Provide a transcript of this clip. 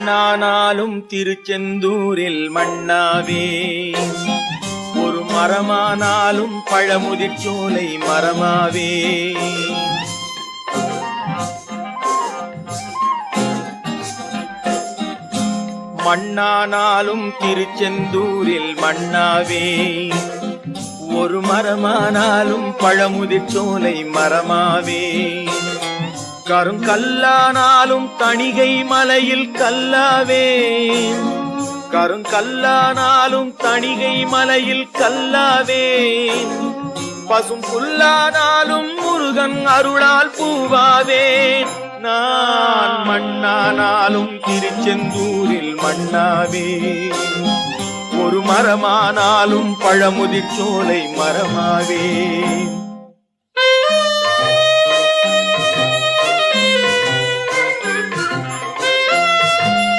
நானாலும் திருச்செந்தூரில் மண்ணாவே, ஒரு மரமானாலும் பழமுதிர்ச்சோலை மரமாவே. மண்ணானாலும் திருச்செந்தூரில் மண்ணாவே, ஒரு மரமானாலும் பழமுதிர்ச்சோலை மரமாவே. கருங்கல்லானாலும் தணிகை மலையில் கல்லாவே, கருங்கல்லானாலும் தணிகை மலையில் கல்லாவே. பசும் புல்லானாலும் முருகன் அருளால் பூவாவே. நான் மண்ணானாலும் திருச்செந்தூரில் மண்ணாவே, ஒரு மரமானாலும் பழமுதிர்ச்சோலை மரமாவே.